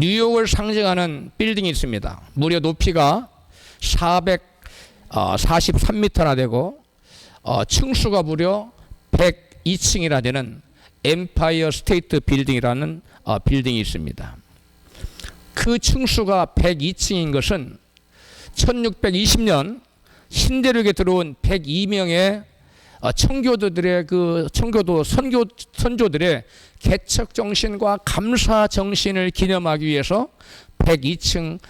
뉴욕을 상징하는 빌딩이 있습니다. 무려 높이가 443m나 되고 층수가 무려 102층이나 되는 엠파이어 스테이트 빌딩이라는 빌딩이 있습니다. 그 층수가 102층인 것은 1620년 신대륙에 들어온 102명의 청교도들의 선조들의 개척 정신과 감사 정신을 기념하기 위해서 102층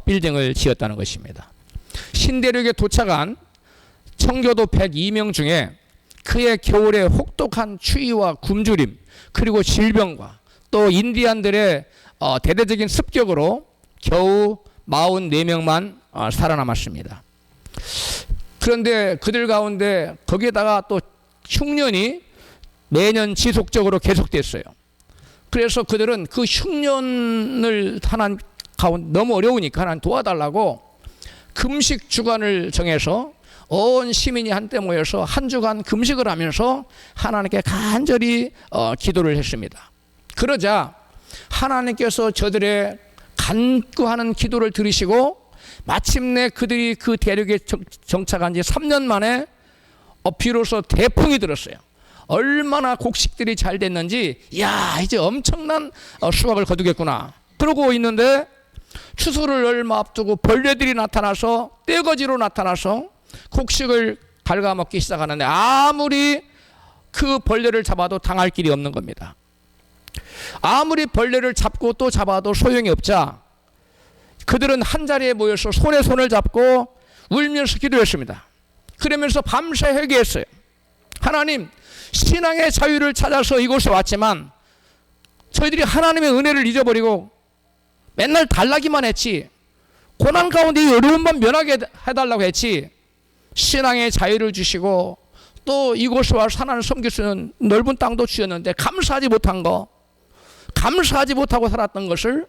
빌딩을 지었다는 것입니다. 신대륙에 도착한 청교도 102명 중에 그의 겨울의 혹독한 추위와 굶주림 그리고 질병과 또 인디안들의 대대적인 습격으로 겨우 44명만 살아남았습니다. 그런데 그들 가운데 거기에다가 또 흉년이 매년 지속적으로 계속됐어요. 그래서 그들은 그 흉년을 하나님 가운데 너무 어려우니까 하나님 도와달라고 금식 주간을 정해서 온 시민이 한때 모여서 한 주간 금식을 하면서 하나님께 간절히 기도를 했습니다. 그러자 하나님께서 저들의 간구하는 기도를 들으시고 마침내 그들이 그 대륙에 정착한 지 3년 만에 비로소 대풍이 들었어요. 얼마나 곡식들이 잘 됐는지 야 이제 엄청난 수확을 거두겠구나 그러고 있는데 추수를 얼마 앞두고 벌레들이 나타나서 떼거지로 나타나서 곡식을 갉아먹기 시작하는데 아무리 그 벌레를 잡아도 당할 길이 없는 겁니다. 아무리 벌레를 잡고 또 잡아도 소용이 없자 그들은 한자리에 모여서 손에 손을 잡고 울면서 기도했습니다. 그러면서 밤새 회개했어요. 하나님, 신앙의 자유를 찾아서 이곳에 왔지만 저희들이 하나님의 은혜를 잊어버리고 맨날 달라기만 했지 고난 가운데 이 어려움만 면하게 해달라고 했지 신앙의 자유를 주시고 또 이곳에 와서 하나님을 섬길 수 있는 넓은 땅도 주셨는데 감사하지 못한 거, 감사하지 못하고 살았던 것을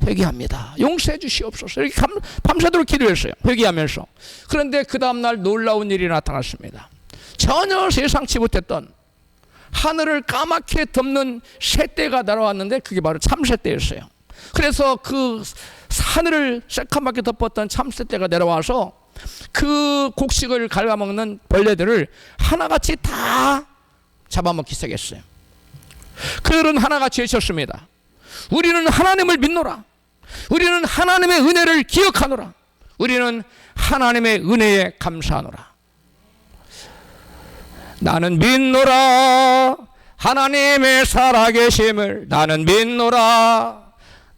회개합니다. 용서해 주시옵소서. 이렇게 밤새도록 기도했어요. 회개하면서. 그런데 그 다음날 놀라운 일이 나타났습니다. 전혀 예상치 못했던 하늘을 까맣게 덮는 새떼가 날아왔는데 그게 바로 참새떼였어요. 그래서 그 하늘을 새까맣게 덮었던 참새떼가 내려와서 그 곡식을 갉아먹는 벌레들을 하나같이 다 잡아먹기 시작했어요. 그들은 하나같이 외쳤습니다. 우리는 하나님을 믿노라. 우리는 하나님의 은혜를 기억하노라. 우리는 하나님의 은혜에 감사하노라. 나는 믿노라. 하나님의 살아계심을 나는 믿노라.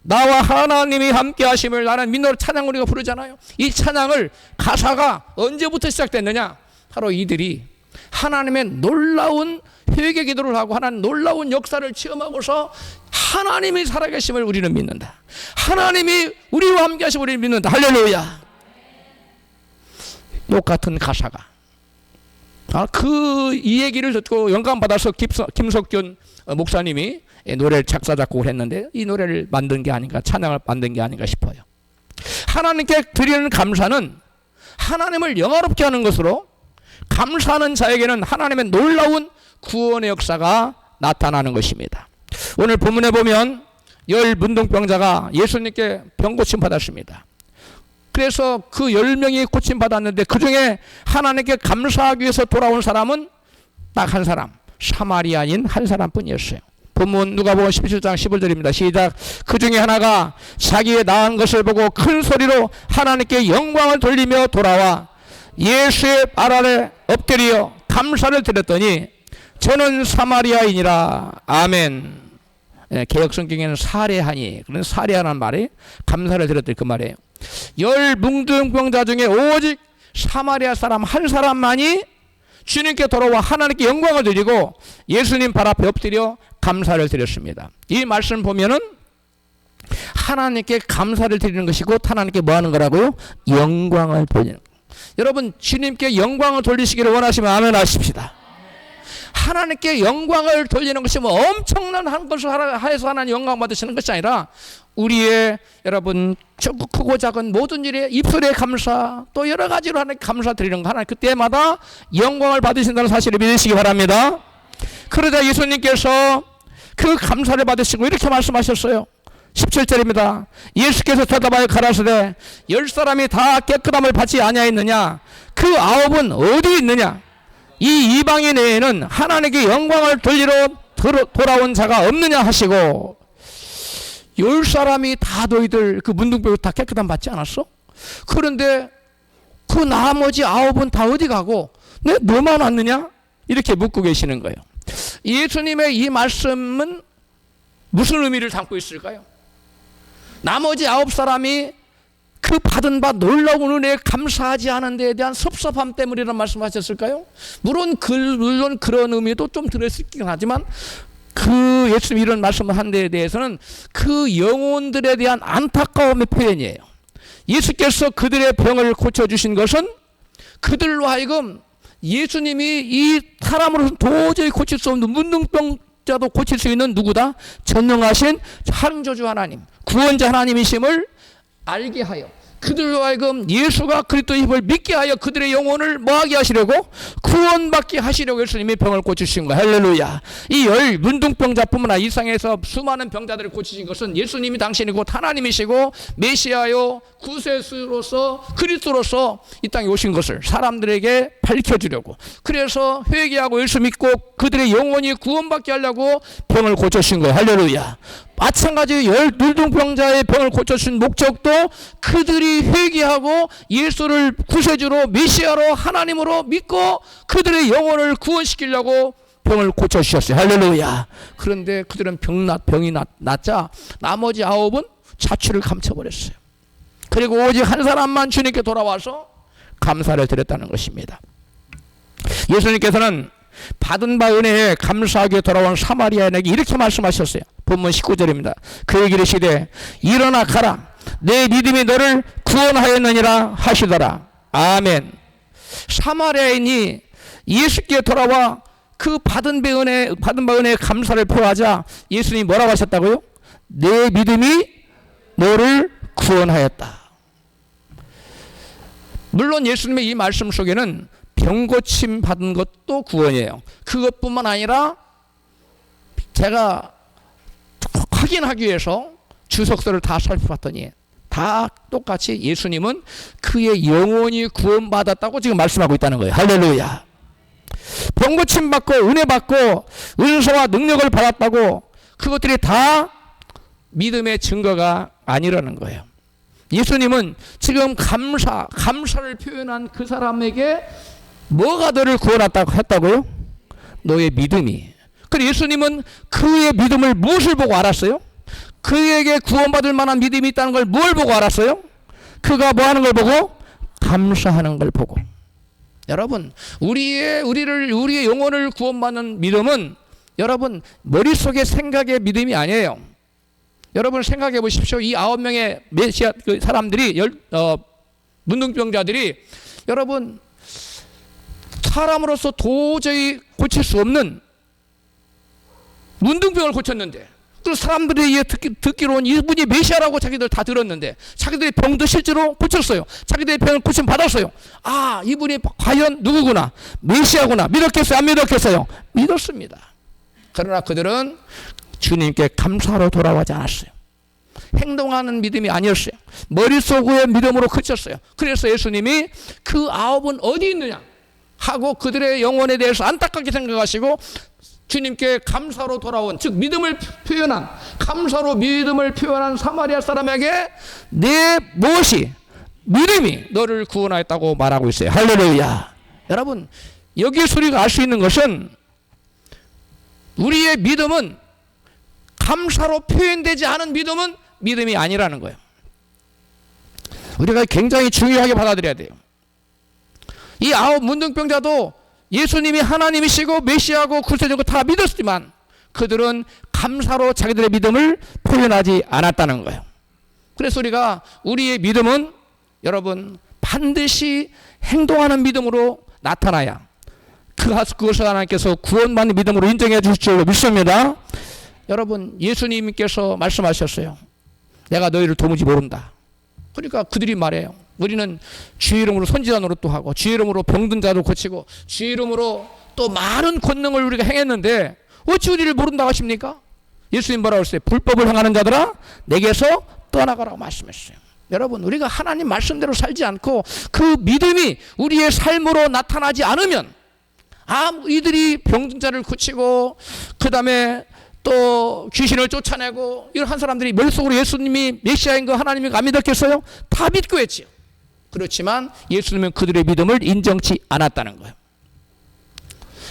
나와 하나님이 함께 하심을 나는 믿노라. 찬양 우리가 부르잖아요. 이 찬양을 가사가 언제부터 시작됐느냐? 바로 이들이 하나님의 놀라운 회개 기도를 하고 하나님 놀라운 역사를 체험하고서 하나님이 살아계심을 우리는 믿는다. 하나님이 우리와 함께 하심을 우리는 믿는다. 할렐루야. 똑같은 가사가 이 얘기를 듣고 영감받아서 김석균 목사님이 노래를 작사 작곡을 했는데 이 노래를 만든 게 아닌가, 찬양을 만든 게 아닌가 싶어요. 하나님께 드리는 감사는 하나님을 영화롭게 하는 것으로 감사하는 자에게는 하나님의 놀라운 구원의 역사가 나타나는 것입니다. 오늘 본문에 보면 10 문둥병자가 예수님께 병 고침 받았습니다. 그래서 그 10명이 고침 받았는데 그 중에 하나님께 감사하기 위해서 돌아온 사람은 딱 한 사람, 사마리아인 한 사람뿐이었어요. 본문 누가복음 17장 11절입니다. 시작. 그 중에 하나가 자기의 나은 것을 보고 큰 소리로 하나님께 영광을 돌리며 돌아와 예수의 발 아래 엎드려 감사를 드렸더니 저는 사마리아인이라. 아멘. 개혁성경에는 사례하니, 그런 사례하는 말이 감사를 드렸더니 그 말이에요. 10 문둥병자 중에 오직 사마리아 사람 한 사람만이 주님께 돌아와 하나님께 영광을 드리고 예수님 발 앞에 엎드려 감사를 드렸습니다. 이 말씀 보면은 하나님께 감사를 드리는 것이고 하나님께 뭐 하는 거라고요? 영광을 돌리는. 여러분 주님께 영광을 돌리시기를 원하시면 아멘 하십시다. 하나님께 영광을 돌리는 것이 뭐 엄청난 한 것을 하여서 하나님 영광 받으시는 것이 아니라 우리의 여러분 크고 작은 모든 일에 입술의 감사 또 여러 가지로 하나님 감사드리는 거 하나님 그때마다 영광을 받으신다는 사실을 믿으시기 바랍니다. 그러자 예수님께서 그 감사를 받으시고 이렇게 말씀하셨어요. 17절입니다. 예수께서 대답하여 가라사대 10사람이 다 깨끗함을 받지 아니하였느냐? 그 9은 어디 있느냐? 이 이방인 외에는 하나님께 영광을 돌리러 돌아온 자가 없느냐 하시고, 10사람이 다 너희들 그 문둥병을 다 깨끗함 받지 않았어? 그런데 그 나머지 9은 다 어디 가고 내 너만 왔느냐? 이렇게 묻고 계시는 거예요. 예수님의 이 말씀은 무슨 의미를 담고 있을까요? 나머지 9사람이 그 받은 바 놀라운 은혜에 감사하지 않은 데에 대한 섭섭함 때문이라는 말씀하셨을까요? 물론 그런 의미도 좀 들어있긴 하지만, 그 예수님이 이런 말씀을 한 데에 대해서는 그 영혼들에 대한 안타까움의 표현이에요. 예수께서 그들의 병을 고쳐주신 것은 그들로 하여금 예수님이 이 사람으로서 도저히 고칠 수 없는 문둥병자도 고칠 수 있는 누구다? 전능하신 창조주 하나님, 구원자 하나님이심을 알게 하여 그들로 하여금 예수가 그리스도의 힘을 믿게 하여 그들의 영혼을 뭐하게 하시려고? 구원받게 하시려고 예수님이 병을 고치신 거예요. 할렐루야. 이 문둥병자뿐만 아니라 이 세상에서 수많은 병자들을 고치신 것은 예수님이 당신이 곧 하나님이시고 메시아요 구세주로서 그리스도로서 이 땅에 오신 것을 사람들에게 밝혀주려고, 그래서 회개하고 예수 믿고 그들의 영혼이 구원받게 하려고 병을 고쳐신 거예요. 할렐루야. 마찬가지 문둥병자의 병을 고쳐준 목적도 그들이 회개하고 예수를 구세주로 메시아로 하나님으로 믿고 그들의 영혼을 구원시키려고 병을 고쳐주셨어요. 할렐루야. 그런데 그들은 병이 낫자 나머지 9은 자취를 감춰버렸어요. 그리고 오직 한 사람만 주님께 돌아와서 감사를 드렸다는 것입니다. 예수님께서는 받은 바 은혜에 감사하게 돌아온 사마리아인에게 이렇게 말씀하셨어요. 본문 19절입니다. 그에게 이르시되 일어나 가라, 내 믿음이 너를 구원하였느니라 하시더라. 아멘. 사마리아인이 예수께 돌아와 그 받은 바 은혜에 감사를 표하자 예수님이 뭐라고 하셨다고요? 내 믿음이 너를 구원하였다. 물론 예수님의 이 말씀 속에는 병고침 받은 것도 구원이에요. 그것뿐만 아니라 제가 확인하기 위해서 주석서를 다 살펴봤더니 다 똑같이 예수님은 그의 영혼이 구원받았다고 지금 말씀하고 있다는 거예요. 할렐루야. 병고침 받고 은혜 받고 은사와 능력을 받았다고 그것들이 다 믿음의 증거가 아니라는 거예요. 예수님은 지금 감사를 표현한 그 사람에게 뭐가 너를 구원했다고 했다고요? 너의 믿음이. 그리고 예수님은 그의 믿음을 무엇을 보고 알았어요? 그에게 구원받을 만한 믿음이 있다는 걸 뭘 보고 알았어요? 그가 뭐 하는 걸 보고? 감사하는 걸 보고. 여러분, 우리의 영혼을 구원받는 믿음은 여러분 머릿속의 생각의 믿음이 아니에요. 여러분 생각해 보십시오. 이 9명의 메시아 사람들이 문둥병자들이 여러분 사람으로서 도저히 고칠 수 없는 문둥병을 고쳤는데, 그 사람들이 듣기로는 이분이 메시아라고 자기들 다 들었는데 자기들의 병도 실제로 고쳤어요. 자기들의 병을 고침 받았어요. 아, 이분이 과연 누구구나, 메시아구나. 믿었겠어요? 안 믿었겠어요? 믿었습니다. 그러나 그들은 주님께 감사로 돌아가지 않았어요. 행동하는 믿음이 아니었어요. 머릿속의 믿음으로 그쳤어요. 그래서 예수님이 그 9은 어디 있느냐 하고 그들의 영혼에 대해서 안타깝게 생각하시고 주님께 감사로 돌아온, 즉 믿음을 표현한, 감사로 믿음을 표현한 사마리아 사람에게 내 무엇이 믿음이 너를 구원하였다고 말하고 있어요. 할렐루야. 여러분, 여기에서 우리가 알 수 있는 것은 우리의 믿음은 감사로 표현되지 않은 믿음은 믿음이 아니라는 거예요. 우리가 굉장히 중요하게 받아들여야 돼요. 이 9 문둥병자도 예수님이 하나님이시고 메시아고 구세주고 다 믿었지만 그들은 감사로 자기들의 믿음을 표현하지 않았다는 거예요. 그래서 우리의 믿음은 여러분 반드시 행동하는 믿음으로 나타나야 그것을 하나님께서 구원받는 믿음으로 인정해 주실 줄 믿습니다. 여러분, 예수님께서 말씀하셨어요. 내가 너희를 도무지 모른다. 그러니까 그들이 말해요. 우리는 주의 이름으로 선지자 노릇도 하고 주의 이름으로 병든 자도 고치고 주의 이름으로 또 많은 권능을 우리가 행했는데 어찌 우리를 모른다고 하십니까? 예수님 뭐라고 했어요? 불법을 행하는 자들아 내게서 떠나가라고 말씀했어요. 여러분, 우리가 하나님 말씀대로 살지 않고 그 믿음이 우리의 삶으로 나타나지 않으면 이들이 병든 자를 고치고 그 다음에 또 귀신을 쫓아내고 이런 한 사람들이 머릿속으로 예수님이 메시아인 거 하나님이 안 믿었겠어요? 다 믿고 했지요. 그렇지만 예수님은 그들의 믿음을 인정치 않았다는 거예요.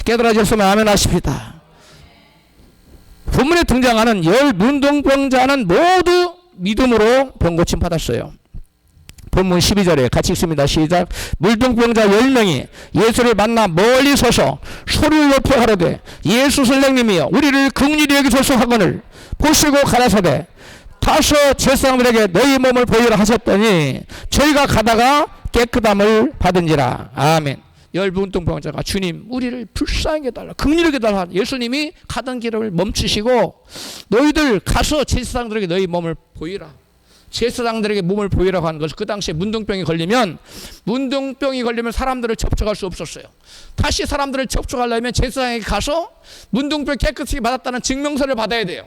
깨달아졌으면 아멘 하십시다. 본문에 등장하는 10 문둥병자는 모두 믿음으로 병고침 받았어요. 본문 12절에 같이 읽습니다. 시작. 물동병자 10명이 예수를 만나 멀리 서서 소리를 높여 가로되 예수 선생님이여 우리를 긍휼히 여기소서 하거늘 보시고 가라사대 다소 제사장들에게 너희 몸을 보이라 하셨더니 저희가 가다가 깨끗함을 받은지라. 아멘. 10 문둥병자가 주님 우리를 불쌍히 해달라, 긍휼히 해달라. 예수님이 가던 길을 멈추시고 너희들 가서 제사장들에게 너희 몸을 보이라. 제사장들에게 몸을 보이라고 하는 것은 그 당시에 문둥병이 걸리면 사람들을 접촉할 수 없었어요. 다시 사람들을 접촉하려면 제사장에게 가서 문둥병 깨끗이 받았다는 증명서를 받아야 돼요.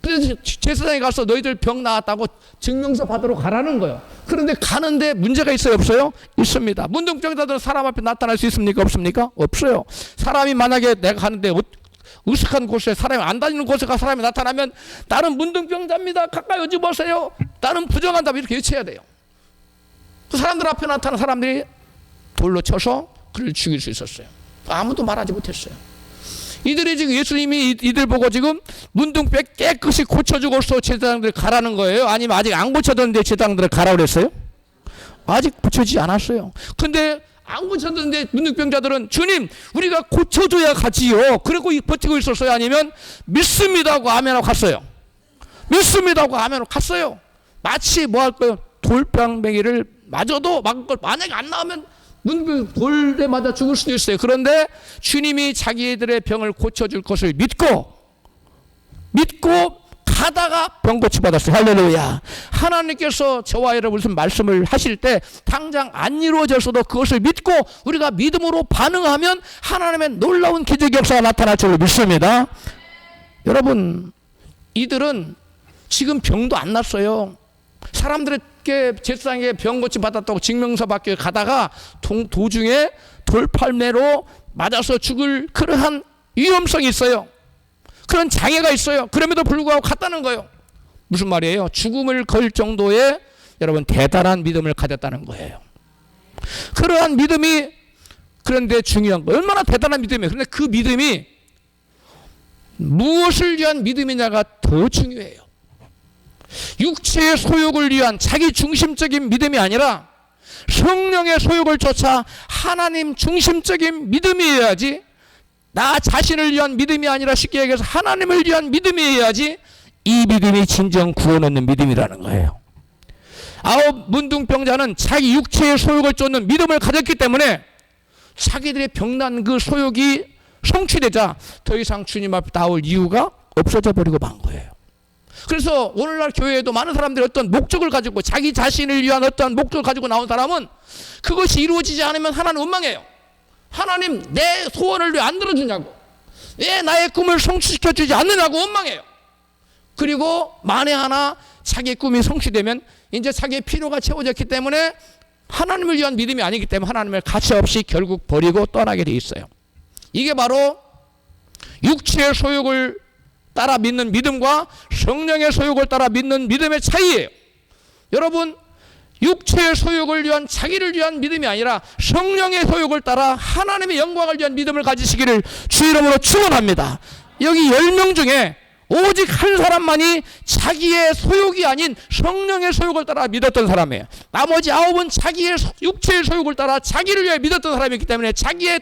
그래서 제사장에 가서 너희들 병 나았다고 증명서 받으러 가라는 거예요. 그런데 가는데 문제가 있어요, 없어요? 있습니다. 문둥병자들은 사람 앞에 나타날 수 있습니까, 없습니까? 없어요. 사람이 만약에 내가 가는데 으슥한 곳에 사람이 안 다니는 곳에 가 사람이 나타나면 나는 문둥병자입니다, 가까이 오지 마세요, 나는 부정한다, 이렇게 외쳐야 돼요. 그 사람들 앞에 나타난 사람들이 돌로 쳐서 그를 죽일 수 있었어요. 아무도 말하지 못했어요. 이들이 지금 예수님이 이들 보고 지금 문둥병 깨끗이 고쳐주고서 제사장들 가라는 거예요? 아니면 아직 안 고쳐졌는데 제사장들을 가라 그랬어요? 아직 고쳐지지 않았어요. 근데 안 고쳤는데 문둥병자들은 주님 우리가 고쳐줘야 가지요, 그리고 버티고 있었어요? 아니면 믿습니다 하고 아멘하고 갔어요? 믿습니다 하고 아멘하고 갔어요. 마치 뭐 할 거예요? 돌방맹이를 맞아도 막을 걸 만약에 안 나오면 돌에 맞아 죽을 수도 있어요. 그런데 주님이 자기들의 병을 고쳐줄 것을 믿고 가다가 병 고치 받았어요. 할렐루야. 하나님께서 저와 여러분 무슨 말씀을 하실 때 당장 안 이루어졌어도 그것을 믿고 우리가 믿음으로 반응하면 하나님의 놀라운 기적 역사가 나타날 줄로 믿습니다. 여러분, 이들은 지금 병도 안 났어요. 사람들에게 제사장에게 병 고침 받았다고 증명서 받기 가다가 도중에 돌팔매로 맞아서 죽을 그러한 위험성이 있어요. 그런 장애가 있어요. 그럼에도 불구하고 갔다는 거예요. 무슨 말이에요? 죽음을 걸 정도의 여러분 대단한 믿음을 가졌다는 거예요. 그러한 믿음이 그런데 중요한 거예요. 얼마나 대단한 믿음이에요. 그런데 그 믿음이 무엇을 위한 믿음이냐가 더 중요해요. 육체의 소욕을 위한 자기 중심적인 믿음이 아니라 성령의 소욕을 쫓아 하나님 중심적인 믿음이어야지, 나 자신을 위한 믿음이 아니라 쉽게 얘기해서 하나님을 위한 믿음이어야지 이 믿음이 진정 구원 얻는 믿음이라는 거예요. 9 문둥병자는 자기 육체의 소욕을 쫓는 믿음을 가졌기 때문에 자기들의 병난 그 소욕이 성취되자 더 이상 주님 앞에 나올 이유가 없어져 버리고 만 거예요. 그래서 오늘날 교회에도 많은 사람들이 어떤 목적을 가지고 자기 자신을 위한 어떤 목적을 가지고 나온 사람은 그것이 이루어지지 않으면 하나님 원망해요. 하나님 내 소원을 왜 안 들어주냐고, 왜 나의 꿈을 성취시켜주지 않느냐고 원망해요. 그리고 만에 하나 자기의 꿈이 성취되면 이제 자기의 필요가 채워졌기 때문에 하나님을 위한 믿음이 아니기 때문에 하나님을 가차없이 결국 버리고 떠나게 돼 있어요. 이게 바로 육체의 소욕을 따라 믿는 믿음과 성령의 소욕을 따라 믿는 믿음의 차이예요. 여러분, 육체의 소욕을 위한 자기를 위한 믿음이 아니라 성령의 소욕을 따라 하나님의 영광을 위한 믿음을 가지시기를 주 이름으로 축원합니다. 여기 10명 중에 오직 한 사람만이 자기의 소욕이 아닌 성령의 소욕을 따라 믿었던 사람이에요. 나머지 9은 자기의 육체의 소욕을 따라 자기를 위해 믿었던 사람이기 때문에 자기의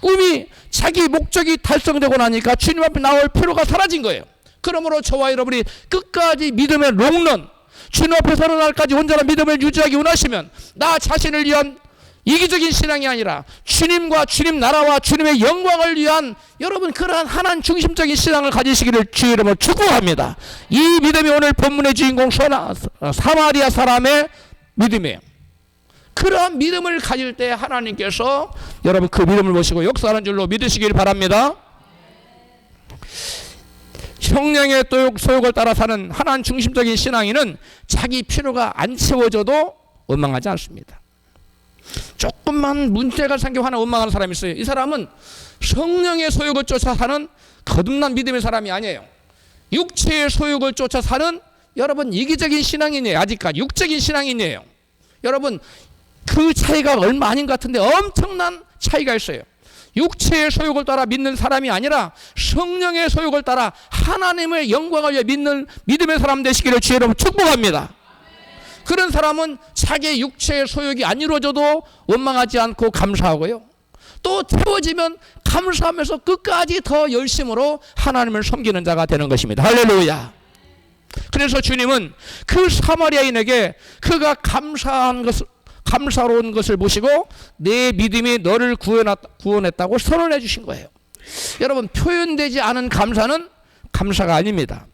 꿈이, 자기 목적이 달성되고 나니까 주님 앞에 나올 필요가 사라진 거예요. 그러므로 저와 여러분이 끝까지 믿음의 롱런, 주님 앞에 서는 날까지 온전한 믿음을 유지하기 원하시면 나 자신을 위한 이기적인 신앙이 아니라 주님과 주님 나라와 주님의 영광을 위한 여러분 그러한 하나님 중심적인 신앙을 가지시기를 주 이름으로 축복합니다. 이 믿음이 오늘 본문의 주인공 사마리아 사람의 믿음이에요. 그러한 믿음을 가질 때 하나님께서 여러분 그 믿음을 보시고 역사하는 줄로 믿으시길 바랍니다. 성령의 소욕을 따라 사는 하나님 중심적인 신앙인은 자기 필요가 안 채워져도 원망하지 않습니다. 조금만 문제가 생겨 하나 원망하는 사람이 있어요. 이 사람은 성령의 소욕을 쫓아 사는 거듭난 믿음의 사람이 아니에요. 육체의 소욕을 쫓아 사는 여러분 이기적인 신앙인이에요. 아직까지 육적인 신앙인이에요. 여러분 그 차이가 얼마 아닌 것 같은데 엄청난 차이가 있어요. 육체의 소욕을 따라 믿는 사람이 아니라 성령의 소욕을 따라 하나님의 영광을 위해 믿는 믿음의 사람 되시기를 주의 이름으로 축복합니다. 그런 사람은 자기의 육체의 소욕이 안 이루어져도 원망하지 않고 감사하고요. 또 채워지면 감사하면서 끝까지 더 열심으로 하나님을 섬기는 자가 되는 것입니다. 할렐루야. 그래서 주님은 그 사마리아인에게 그가 감사로운 것을 보시고 내 믿음이 너를 구원했다고 선언해 주신 거예요. 여러분 표현되지 않은 감사는 감사가 아닙니다.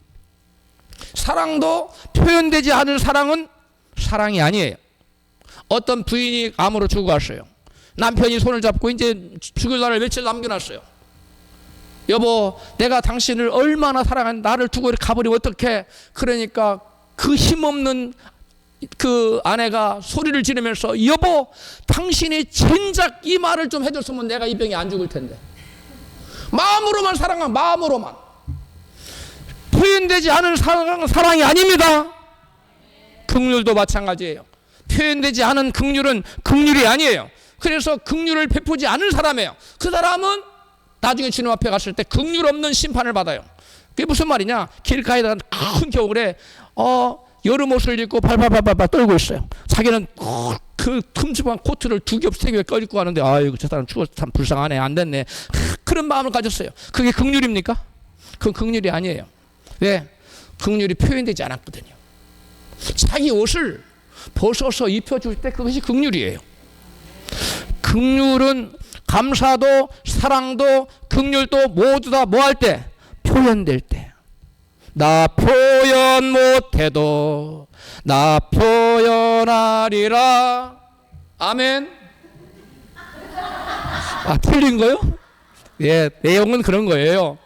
사랑도 표현되지 않은 사랑은 사랑이 아니에요. 어떤 부인이 암으로 죽어갔어요. 남편이 손을 잡고 이제 죽을 날을 며칠 남겨놨어요. 여보, 내가 당신을 얼마나 사랑한, 나를 두고 이렇게 가버리면 어떡해. 그러니까 그 힘없는 그 아내가 소리를 지르면서 여보, 당신이 진작 이 말을 좀 해줬으면 내가 이 병이 안 죽을 텐데. 마음으로만 사랑한, 마음으로만. 표현되지 않은 사랑이 아닙니다. 긍휼도 마찬가지예요. 표현되지 않은 긍휼은 긍휼이 아니에요. 그래서 긍휼을 베푸지 않은 사람이에요. 그 사람은 나중에 주님 앞에 갔을 때 긍휼 없는 심판을 받아요. 그게 무슨 말이냐? 길가에다가 큰 겨울에 여름 옷을 입고 발발발발 떨고 있어요. 자기는 그 큼직한 코트를 2겹 3겹 껴입고 가는데 아이고 저 사람 추워서 참 불쌍하네, 안 됐네. 그런 마음을 가졌어요. 그게 긍휼입니까? 그건 긍휼이 아니에요. 왜? 긍휼이 표현되지 않았거든요. 자기 옷을 벗어서 입혀줄 때 그것이 긍휼이에요. 긍휼은 감사도 사랑도 긍휼도 모두 다 뭐 할 때? 표현될 때. 나 표현 못해도 나 표현하리라. 아멘. 틀린 거요? 예, 내용은 그런 거예요.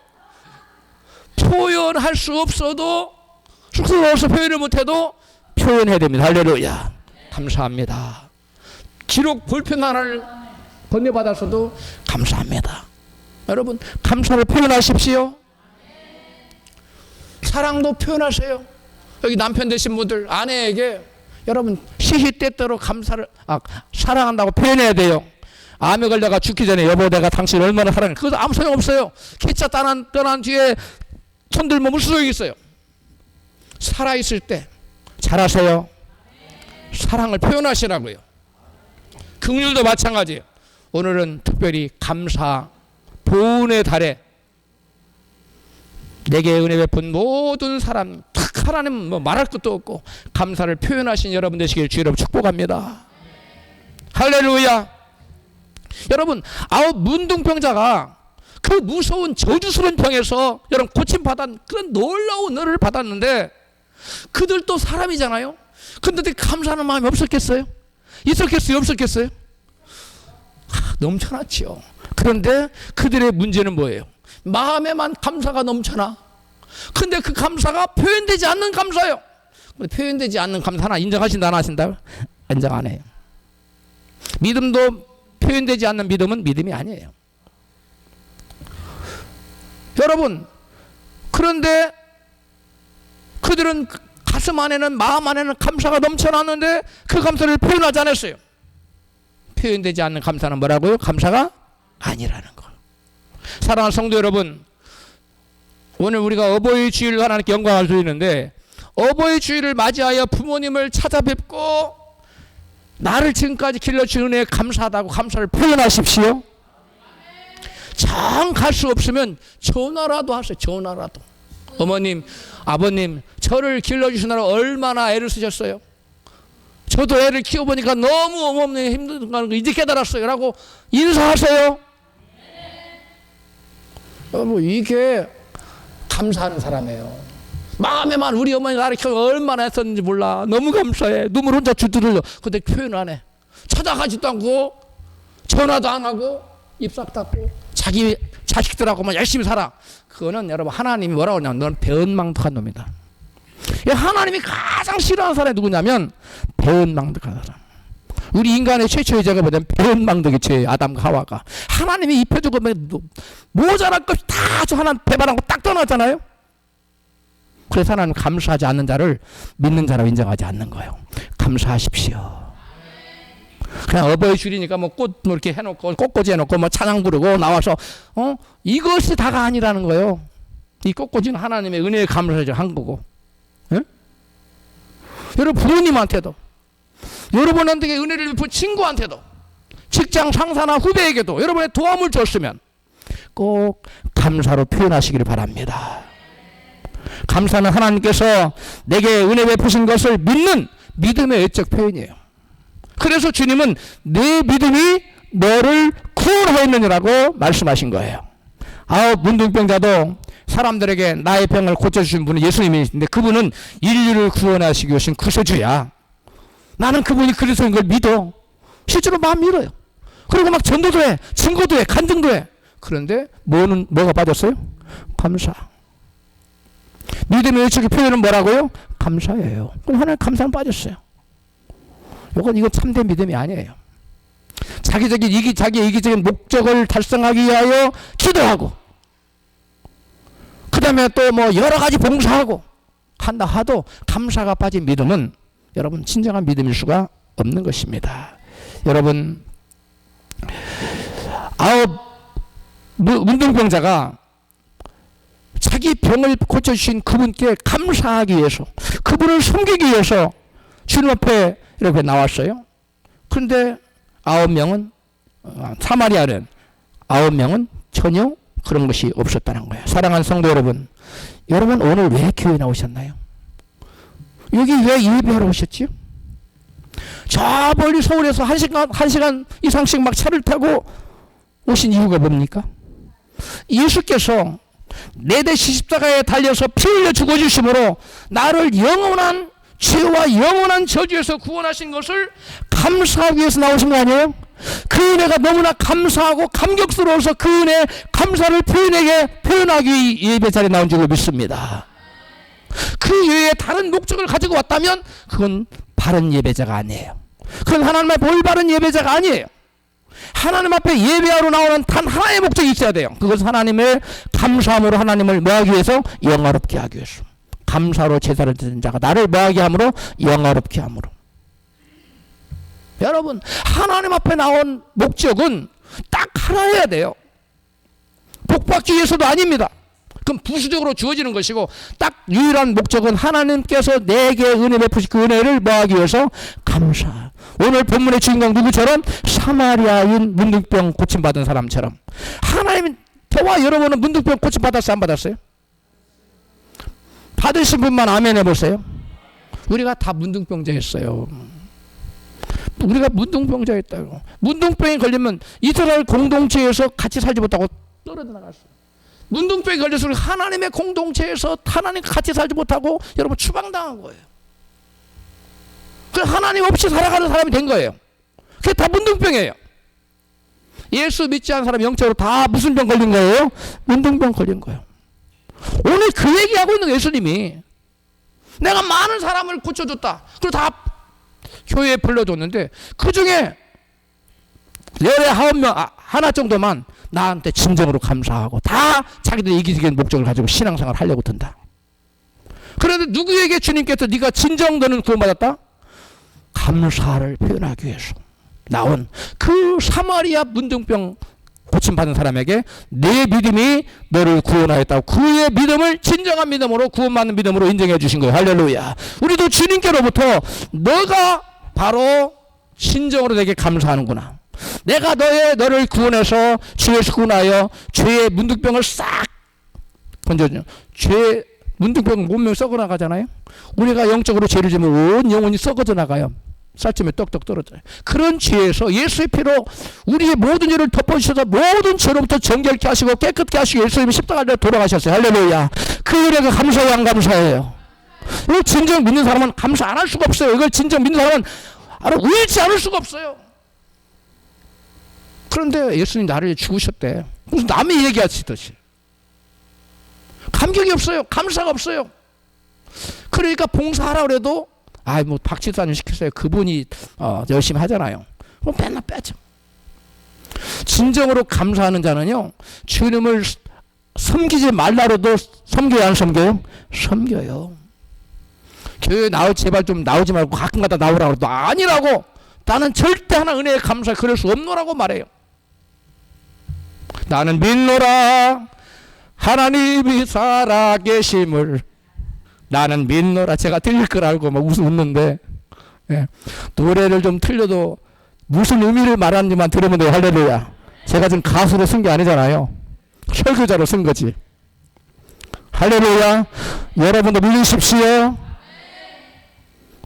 표현할 수 없어도 쑥스러워서 표현을 못해도 표현해야 됩니다. 할렐루야. 감사합니다. 기록 볼펜 하나를 건네받았어도 감사합니다. 여러분 감사를 표현하십시오. 사랑도 표현하세요. 여기 남편 되신 분들 아내에게 여러분 시시때때로 사랑한다고 표현해야 돼요. 암에 걸려가 죽기 전에 여보 내가 당신을 얼마나 사랑해. 그것도 아무 소용없어요. 기차 떠난 뒤에 손들면 무슨 소용이 있어요. 살아있을 때 잘하세요. 사랑을 표현하시라고요. 긍휼도 마찬가지예요. 오늘은 특별히 감사 보은의 달에 내게 은혜 베푼 모든 사람 하나님 뭐 말할 것도 없고 감사를 표현하신 여러분 되시길 주여 여러분 축복합니다. 할렐루야. 여러분 문둥병자가 그 무서운 저주스러운 병에서 여러분 고침받은 그런 놀라운 은혜를 받았는데 그들도 사람이잖아요. 근데 감사하는 마음이 없었겠어요? 있었겠어요? 없었겠어요? 넘쳐났죠. 그런데 그들의 문제는 뭐예요? 마음에만 감사가 넘쳐나. 근데 그 감사가 표현되지 않는 감사예요. 표현되지 않는 감사 하나 인정하신다 안 하신다? 인정 안 해요. 믿음도 표현되지 않는 믿음은 믿음이 아니에요. 여러분 그런데 그들은 가슴 안에는 마음 안에는 감사가 넘쳐났는데 그 감사를 표현하지 않았어요. 표현되지 않는 감사는 뭐라고요? 감사가 아니라는 거. 사랑하는 성도 여러분, 오늘 우리가 어버이 주일을 하나님께 영광을 드리는데 어버이 주일을 맞이하여 부모님을 찾아뵙고 나를 지금까지 길러주신 은혜에 감사하다고 감사를 표현하십시오. 정 갈 수 없으면 전화라도 하세요. 전화라도. 어머님, 아버님, 저를 길러주시느라 얼마나 애를 쓰셨어요. 저도 애를 키워보니까 너무 어머니 힘든 거 이제 깨달았어요. 라고 인사하세요. 여러분 이게 감사하는 사람이에요. 마음에만 우리 어머니가 나를 키워 얼마나 했었는지 몰라. 너무 감사해. 눈물 혼자 주르르 흘려. 근데 표현 안 해. 찾아가지도 않고 전화도 안 하고 입 싹 닫고 자기 자식들하고만 열심히 살아. 그거는 여러분 하나님이 뭐라고 하냐면 너는 배은망덕한 놈이다. 하나님이 가장 싫어하는 사람이 누구냐면 배은망덕한 사람. 우리 인간의 최초의 죄가 뭐냐면 배은망덕의 죄예요. 아담과 하와가. 하나님이 입혀주고 모자랄 것이 다 저 하나 배반하고 딱 떠났잖아요. 그래서 하나님 감사하지 않는 자를 믿는 자라고 인정하지 않는 거예요. 감사하십시오. 그냥 어버이 줄이니까 뭐 꽃 뭐 이렇게 해놓고 꽃꽂이 해놓고 뭐 찬양 부르고 나와서 이것이 다가 아니라는 거예요. 이 꽃꽂이는 하나님의 은혜에 감사해서 한 거고. 예? 여러분 부모님한테도, 여러분한테 은혜를 베푼 친구한테도, 직장 상사나 후배에게도 여러분의 도움을 줬으면 꼭 감사로 표현하시기를 바랍니다. 감사는 하나님께서 내게 은혜 베푸신 것을 믿는 믿음의 외적 표현이에요. 그래서 주님은 내 믿음이 너를 구원하였느니라고 말씀하신 거예요. 문둥병자도 사람들에게 나의 병을 고쳐주신 분은 예수님이신데 그분은 인류를 구원하시기 위해서 구세주야. 나는 그분이 그리스도인 걸 믿어. 실제로 마음 믿어요. 그리고 막 전도도 해, 증거도 해, 간증도 해. 그런데 뭐가 빠졌어요? 감사. 믿음의 외적인 표현은 뭐라고요? 감사예요. 그럼 하나님 감사는 빠졌어요. 이건 참된 믿음이 아니에요. 자기의 이기적인 목적을 달성하기 위하여 기도하고, 그 다음에 또 뭐 여러 가지 봉사하고 한다 하도 감사가 빠진 믿음은 여러분 진정한 믿음일 수가 없는 것입니다. 여러분, 문둥병자가 자기 병을 고쳐주신 그분께 감사하기 위해서, 그분을 섬기기 위해서 주님 앞에 이렇게 나왔어요. 그런데 9명은, 사마리아는 9명은 전혀 그런 것이 없었다는 거예요. 사랑하는 성도 여러분, 여러분 오늘 왜 교회 나오셨나요? 여기 왜 예배하러 오셨지요? 저 멀리 서울에서 1시간 이상씩 막 차를 타고 오신 이유가 뭡니까? 예수께서 내 대신 십자가에 달려서 피 흘려 죽어주심으로 나를 영원한 죄와 영원한 저주에서 구원하신 것을 감사하기 위해서 나오신 거 아니에요? 그 은혜가 너무나 감사하고 감격스러워서 그 은혜 감사를 표현하기 위해 예배 자리에 나온 줄로 믿습니다. 그 외에 다른 목적을 가지고 왔다면 그건 바른 예배자가 아니에요. 그건 하나님 앞에 올바른 예배자가 아니에요. 하나님 앞에 예배하러 나오는 단 하나의 목적이 있어야 돼요. 그것은 하나님의 감사함으로 하나님을 뭐하기 위해서? 영화롭게 하기 위해서. 감사로 제사를 드린 자가 나를 뭐하게 함으로? 영화롭게 함으로. 여러분, 하나님 앞에 나온 목적은 딱 하나여야 돼요. 복받기 위해서도 아닙니다. 그럼 부수적으로 주어지는 것이고, 딱 유일한 목적은 하나님께서 내게 은혜 베푸신 그 은혜를 뭐하기 위해서? 감사. 오늘 본문의 주인공 누구처럼? 사마리아인 문둥병 고침받은 사람처럼. 하나님, 저와 여러분은 문둥병 고침받았어요? 안 받았어요? 받으신 분만 아멘 해보세요. 우리가 다 문둥병자였어요. 우리가 문둥병자였다고. 문둥병에 걸리면 이스라엘 공동체에서 같이 살지 못하고 떨어져 나갔어요. 문둥병에 걸려서 하나님의 공동체에서 하나님과 같이 살지 못하고 여러분 추방당한 거예요. 그래서 하나님 없이 살아가는 사람이 된 거예요. 그게 다 문둥병이에요. 예수 믿지 않은 사람이 영적으로 다 무슨 병 걸린 거예요? 문둥병 걸린 거예요. 오늘 그 얘기하고 있는 예수님이 내가 많은 사람을 고쳐줬다. 그리고 다 교회에 불러줬는데 그 중에 열에 9명, 하나 정도만 나한테 진정으로 감사하고 다 자기들 이기적인 목적을 가지고 신앙생활을 하려고 든다. 그런데 누구에게 주님께서 네가 진정 너는 구원받았다? 감사를 표현하기 위해서 나온 그 사마리아 문둥병 고침받은 사람에게 내 믿음이 너를 구원하였다고 그의 믿음을 진정한 믿음으로 구원받는 믿음으로 인정해 주신 거예요. 할렐루야. 우리도 주님께로부터 너가 바로 진정으로 내게 감사하는구나. 내가 너를 구원해서 주에서 구원하여 죄의 문둥병을 싹 건져줘. 죄 문둥병 몸명이 썩어 나가잖아요. 우리가 영적으로 죄를 지면 온 영혼이 썩어져 나가요. 쌀쯤에 떡떡 떨어져요. 그런 죄에서 예수의 피로 우리의 모든 죄를 덮어주셔서 모든 죄로부터 정결케 하시고 깨끗게 하시고 예수님이 십자가에 돌아가셨어요. 할렐루야. 그 은혜가 감사해요, 안 감사해요? 이걸 진정 믿는 사람은 감사 안 할 수가 없어요. 이걸 진정 믿는 사람은 울지 않을 수가 없어요. 그런데 예수님 나를 죽으셨대. 무슨 남의 얘기하시듯이. 감격이 없어요. 감사가 없어요. 그러니까 봉사하라 그래도 뭐 박지사님 시켰어요. 그분이 열심히 하잖아요. 그럼 맨날 빼죠. 진정으로 감사하는 자는요, 주님을 섬기지 말라로도 섬겨요, 안 섬겨요? 섬겨요. 교회 제발 좀 나오지 말고 가끔가다 나오라고 해도 아니라고. 나는 절대 하나 은혜에 감사 그럴 수 없노라고 말해요. 나는 믿노라 하나님이 살아계심을. 나는 믿노라. 제가 들릴 걸 알고 막 웃는데, 예. 노래를 좀 틀려도 무슨 의미를 말하는지만 들으면 돼요. 할렐루야. 제가 지금 가수로 쓴 게 아니잖아요. 설교자로 쓴 거지. 할렐루야. 여러분도 믿으십시오.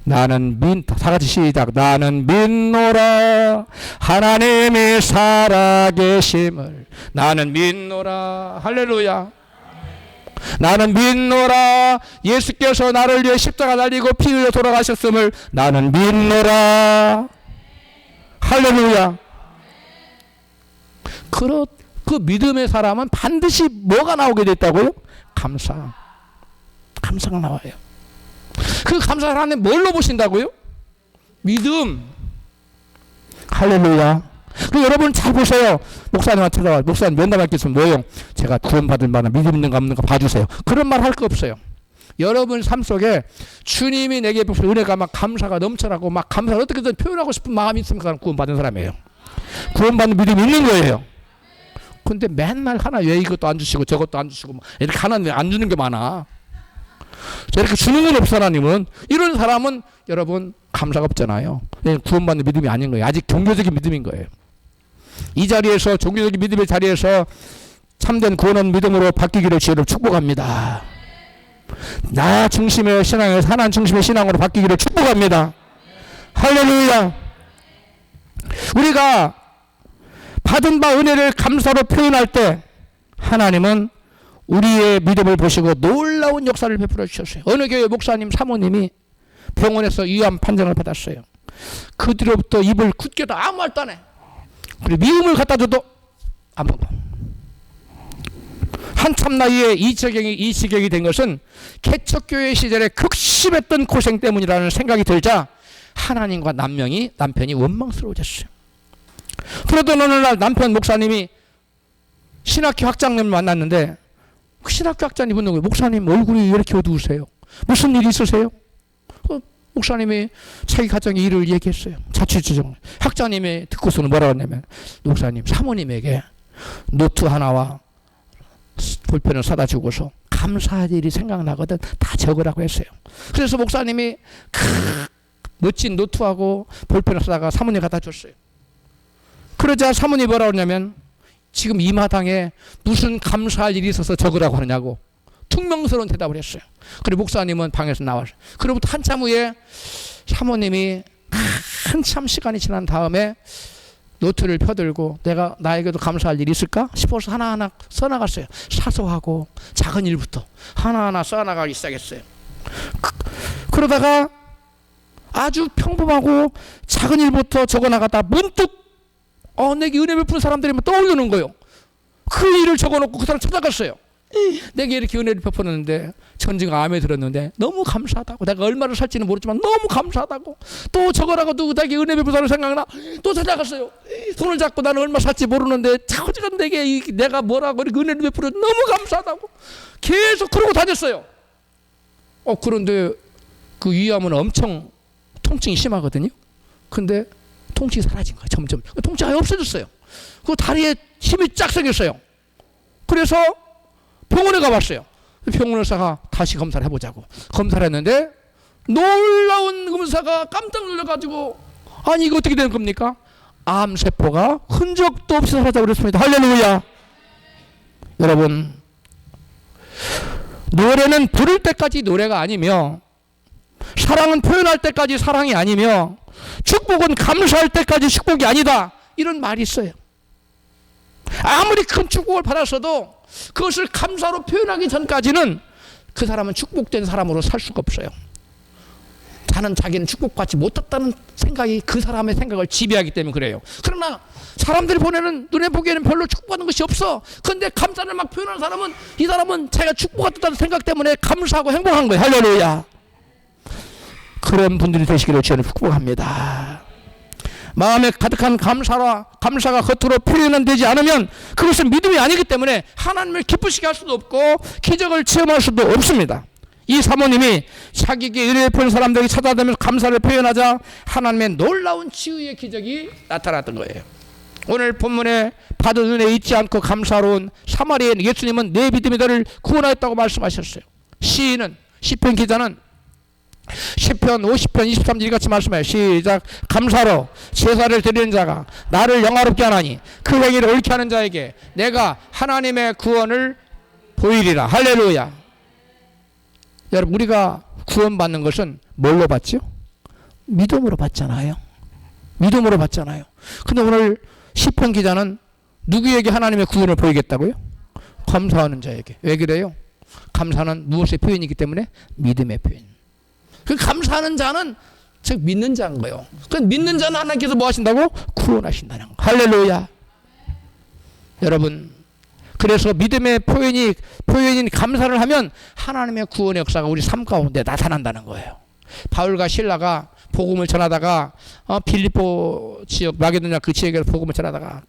나는 다 같이 시작. 나는 믿노라 하나님이 살아계심을. 나는 믿노라. 할렐루야. 나는 믿노라 예수께서 나를 위해 십자가 달리고 피 흘려 돌아가셨음을. 나는 믿노라. 할렐루야. 그 믿음의 사람은 반드시 뭐가 나오게 됐다고요? 감사가 나와요. 그 감사를 하나님 뭘로 보신다고요? 믿음. 할렐루야. 그리고 여러분 잘 보세요. 목사님한테 찾아와. 목사님 면담할 게 있으면 뭐예요? 제가 구원받을 만한 믿음 있는가 없는가 봐주세요. 그런 말 할 거 없어요. 여러분 삶 속에 주님이 내게 베푸신 은혜가 막 감사가 넘쳐나고 막 감사를 어떻게든 표현하고 싶은 마음이 있으면 그 사람 구원받은 사람이에요. 구원받는 믿음이 있는 거예요. 근데 맨날 하나 왜 이것도 안 주시고 저것도 안 주시고 이렇게 하나 안 주는 게 많아. 이렇게 주는 건 없어. 하나님은. 이런 사람은 여러분 감사가 없잖아요. 구원받는 믿음이 아닌 거예요. 아직 종교적인 믿음인 거예요. 이 자리에서 종교적인 믿음의 자리에서 참된 구원한 믿음으로 바뀌기를 주를 축복합니다. 나 중심의 신앙에서 하나님 중심의 신앙으로 바뀌기를 축복합니다. 할렐루야. 우리가 받은 바 은혜를 감사로 표현할 때 하나님은 우리의 믿음을 보시고 놀라운 역사를 베풀어 주셨어요. 어느 교회 목사님 사모님이 병원에서 위암 판정을 받았어요. 그 뒤로부터 입을 굳게 도 아무 말도 안 해. 그리고 미움을 갖다 줘도 안 먹어. 한참 나이에 이 지경이 된 것은 개척교회 시절에 극심했던 고생 때문이라는 생각이 들자 하나님과 남편이 원망스러워졌어요. 그러던 어느 날 남편 목사님이 신학교 학장님을 만났는데 그 신학교 학장님은 누구예요? 목사님 얼굴이 왜 이렇게 어두우세요? 무슨 일이 있으세요? 목사님이 자기 가정의 일을 얘기했어요. 자취주정. 학장님이 듣고서는 뭐라고 했냐면 목사님 사모님에게 노트 하나와 볼펜을 사다 주고서 감사할 일이 생각나거든 다 적으라고 했어요. 그래서 목사님이 멋진 노트하고 볼펜을 사다가 사모님 갖다 줬어요. 그러자 사모님이 뭐라고 했냐면 지금 이 마당에 무슨 감사할 일이 있어서 적으라고 하느냐고 퉁명스러운 대답을 했어요. 그리고 목사님은 방에서 나왔어요. 그로부터 한참 후에 사모님이 한참 시간이 지난 다음에 노트를 펴들고 나에게도 감사할 일이 있을까 싶어서 하나하나 써나갔어요. 사소하고 작은 일부터 하나하나 써나가기 시작했어요. 그러다가 아주 평범하고 작은 일부터 적어나가다 문득 내게 은혜 베푼 사람들이 떠오르는 거예요. 그 일을 적어놓고 그 사람 찾아갔어요. 내게 이렇게 은혜를 베풀었는데 전지가 마음에 들었는데 너무 감사하다고. 내가 얼마를 살지는 모르지만 너무 감사하다고. 또 적어라고 누구 내게 은혜 베푼 사람 생각나. 또 찾아갔어요. 손을 잡고 나는 얼마 살지 모르는데 자꾸지간 내가 뭐라고 이렇게 은혜를 베풀어 너무 감사하다고. 계속 그러고 다녔어요. 그런데 그 위암은 엄청 통증이 심하거든요. 근데 통증이 사라진 거예요. 점점 통증이 아예 없어졌어요. 그 다리에 힘이 쫙 생겼어요. 그래서 병원에 가봤어요. 병원 의사가 다시 검사를 해보자고 검사를 했는데 놀라운 검사가 깜짝 놀라가지고 아니 이거 어떻게 되는 겁니까? 암세포가 흔적도 없이 사라져 버렸습니다. 할렐루야. 여러분 노래는 부를 때까지 노래가 아니며 사랑은 표현할 때까지 사랑이 아니며 축복은 감사할 때까지 축복이 아니다. 이런 말이 있어요. 아무리 큰 축복을 받았어도 그것을 감사로 표현하기 전까지는 그 사람은 축복된 사람으로 살 수가 없어요. 자기는 축복받지 못했다는 생각이 그 사람의 생각을 지배하기 때문에 그래요. 그러나 사람들이 눈에 보기에는 별로 축복받는 것이 없어. 그런데 감사를 막 표현하는 사람은, 이 사람은 자기가 축복받았다는 생각 때문에 감사하고 행복한 거예요. 할렐루야. 그런 분들이 되시기를 저는 축복합니다. 마음에 가득한 감사가 겉으로 표현은 되지 않으면 그것은 믿음이 아니기 때문에 하나님을 기쁘시게 할 수도 없고 기적을 체험할 수도 없습니다. 이 사모님이 자기에게 은혜 베푼 사람들에게 찾아다니면서 감사를 표현하자 하나님의 놀라운 치유의 기적이 나타났던 거예요. 오늘 본문에 받은 은혜 잊지 않고 감사로운 사마리아인 예수님은 내 믿음이 너를 구원하였다고 말씀하셨어요. 시편 기자는 시편 50편 23절 이같이 말씀해요. 시작. 감사로 제사를 드리는 자가 나를 영화롭게 하나니 그 행위를 옳게 하는 자에게 내가 하나님의 구원을 보이리라. 할렐루야. 여러분, 우리가 구원받는 것은 뭘로 받죠? 믿음으로 받잖아요. 믿음으로 받잖아요. 근데 오늘 시편 기자는 누구에게 하나님의 구원을 보이겠다고요? 감사하는 자에게. 왜 그래요? 감사는 무엇의 표현이기 때문에? 믿음의 표현. 그 감사하는 자는 즉 믿는 자인 거예요. 그 믿는 자는 하나님께서 뭐 하신다고? 구원하신다는 거. 할렐루야. 여러분, 그래서 믿음의 표현인 감사를 하면 하나님의 구원의 역사가 우리 삶 가운데 나타난다는 거예요. 바울과 실라가 복음을 전하다가 빌립보 지역 마게도냐 그 지역에 복음을 전하다가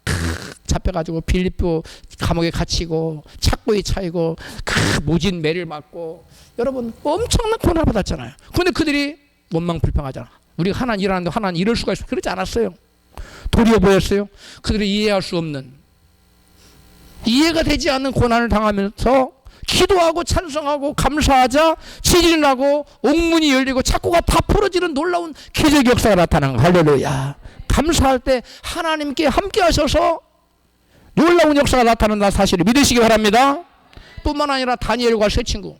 잡혀가지고 빌립보 감옥에 갇히고 착고에 차이고 모진 매를 맞고 여러분 엄청난 고난을 받았잖아요. 그런데 그들이 원망 불평하잖아. 우리가 하나님 일하는데 하나님 이럴 수가 있어. 그러지 않았어요. 도리어 보였어요. 그들이 이해할 수 없는, 이해가 되지 않는 고난을 당하면서 기도하고 찬송하고 감사하자 지진이 나고 옥문이 열리고 착고가 다 풀어지는 놀라운 기적 역사가 나타난 거. 할렐루야. 감사할 때 하나님께 함께 하셔서 놀라운 역사가 나타난다는 사실을 믿으시기 바랍니다. 뿐만 아니라 다니엘과 세 친구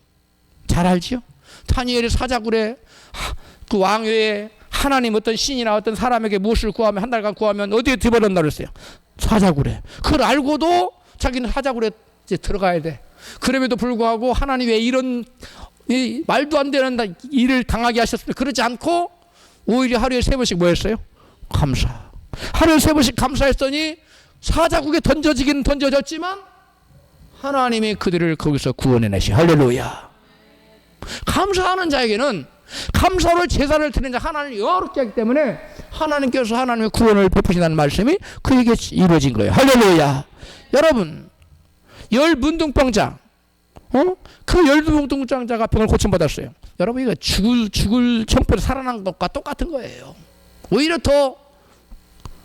잘 알지요? 다니엘이 사자굴에 그 왕외에 하나님 어떤 신이나 어떤 사람에게 무엇을 구하면 한 달간 구하면 어디에 들어간다고 그랬어요? 사자굴에. 그걸 알고도 자기는 사자굴에 이제 들어가야 돼. 그럼에도 불구하고 하나님 왜 이런 말도 안 되는 일을 당하게 하셨으면 그러지 않고 오히려 하루에 3번씩 뭐 했어요? 감사. 하루에 3번씩 감사했더니 사자국에 던져지긴 던져졌지만 하나님이 그들을 거기서 구원해내시. 할렐루야. 감사하는 자에게는 감사로 제사를 드리는 자 하나님을 영화롭게 하기 때문에 하나님께서 하나님의 구원을 베푸신다는 말씀이 그에게 이루어진 거예요. 할렐루야. 여러분, 열 문둥병자, 그 열 문둥병자가 병을 고침받았어요. 여러분, 이거 죽을 형편에 살아난 것과 똑같은 거예요. 오히려 더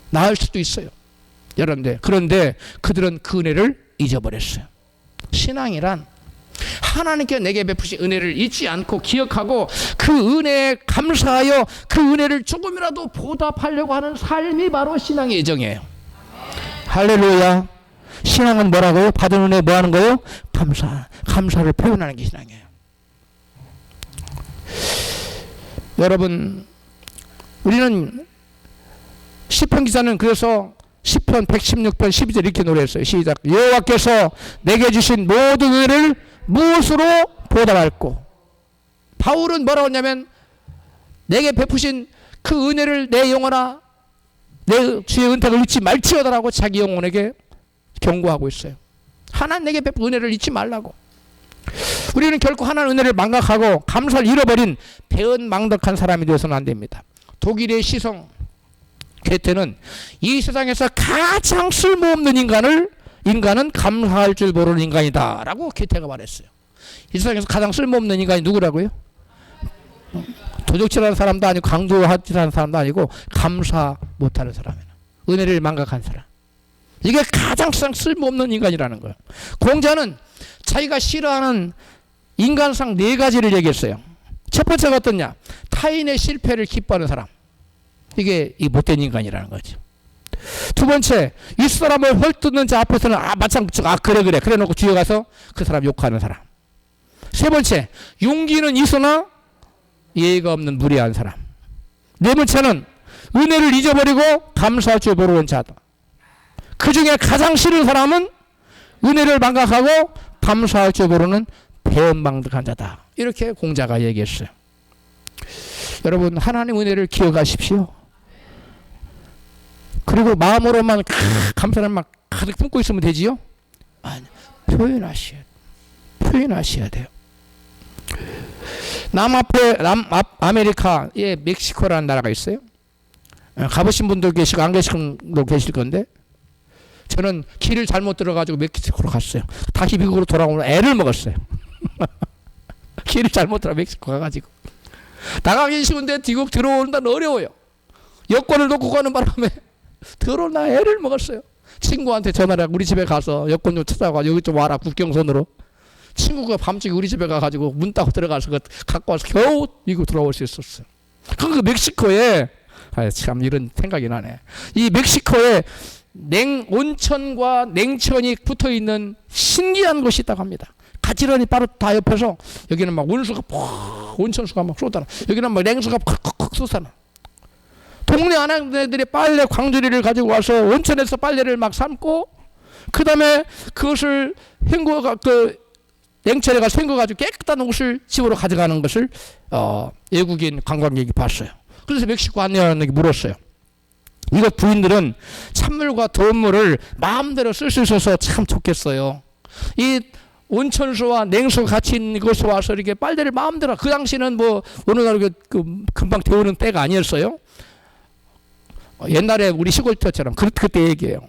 나을 수도 있어요. 그런데 그들은 그 은혜를 잊어버렸어요. 신앙이란 하나님께 내게 베푸신 은혜를 잊지 않고 기억하고 그 은혜에 감사하여 그 은혜를 조금이라도 보답하려고 하는 삶이 바로 신앙의 예정이에요. 할렐루야. 신앙은 뭐라고요? 받은 은혜 뭐 하는 거예요? 감사를 표현하는 게 신앙이에요. 여러분, 우리는 시편 기자는 그래서 시편 116편 12절 이렇게 노래했어요. 시작. 여호와께서 내게 주신 모든 은혜를 무엇으로 보답할꼬? 바울은 뭐라고 했냐면 내게 베푸신 그 은혜를 내 영혼아 내 주의 은택을 잊지 말지어다라고 자기 영혼에게 경고하고 있어요. 하나님 내게 베푼 은혜를 잊지 말라고. 우리는 결코 하나님 은혜를 망각하고 감사를 잃어버린 배은망덕한 사람이 되어서는 안 됩니다. 독일의 시성 괴테는 이 세상에서 가장 쓸모없는 인간은 감사할 줄 모르는 인간이다 라고 괴테가 말했어요. 이 세상에서 가장 쓸모없는 인간이 누구라고요? 도적질하는 사람도 아니고 강조하는 사람도 아니고 감사 못하는 사람이에요. 은혜를 망각한 사람. 이게 가장 쓸모없는 인간이라는 거예요. 공자는 자기가 싫어하는 인간상 4가지를 얘기했어요. 첫 번째가 어떠냐? 타인의 실패를 기뻐하는 사람. 이게 이 못된 인간이라는 거죠. 두 번째, 윗사람을 헐뜯는 자 앞에서는 그래 놓고 뒤에 가서 그 사람 욕하는 사람. 세 번째, 용기는 있으나 예의가 없는 무례한 사람. 네 번째는 은혜를 잊어버리고 감사할 줄 모르는 자다. 그 중에 가장 싫은 사람은 은혜를 망각하고 감사할 줄 모르는 배은망덕한 자다. 이렇게 공자가 얘기했어요. 여러분 하나님 은혜를 기억하십시오. 그리고 마음으로만 감사를 막 가득 품고 있으면 되지요? 아니, 표현하셔야 돼요. 남아메리카에 멕시코라는 나라가 있어요. 가보신 분도 계시고 안 계신 분도 계실 건데, 저는 길을 잘못 들어가지고 멕시코로 갔어요. 다시 미국으로 돌아오면 애를 먹었어요. 길을 잘못 들어 멕시코 가가지고 나가기 쉬운데 미국 들어오는 데는 어려워요. 여권을 놓고 가는 바람에 들어오나 애를 먹었어요. 친구한테 전화를 하고 우리 집에 가서 여권 좀 찾아와 여기 좀 와라 국경선으로. 친구가 밤중에 우리 집에 가가지고 문 따고 들어가서 갖고 와서 겨우 미국 들어올 수 있었어요. 그 멕시코에 참 이런 생각이 나네. 이 멕시코에 온천과 냉천이 붙어 있는 신기한 곳이 있다고 합니다. 가지런히 바로 다 옆에서 여기는 막 온수가 온천수가 막 쏟아나, 여기는 막 냉수가 팍팍 쏟아나. 동네 아내들이 빨래 광주리를 가지고 와서 온천에서 빨래를 막 삶고, 그 다음에 그것을 냉철에 가서 헹궈가지고 깨끗한 옷을 집으로 가져가는 것을 외국인 관광객이 봤어요. 그래서 멕시코 안내원에게 물었어요. 이것 부인들은 찬물과 더운 물을 마음대로 쓸 수 있어서 참 좋겠어요. 이 온천수와 냉수 같이 있는 곳에 와서 이렇게 빨래를 마음대로, 그 당시는 뭐 오늘날 금방 데우는 때가 아니었어요. 옛날에 우리 시골터처럼 그때 얘기해요.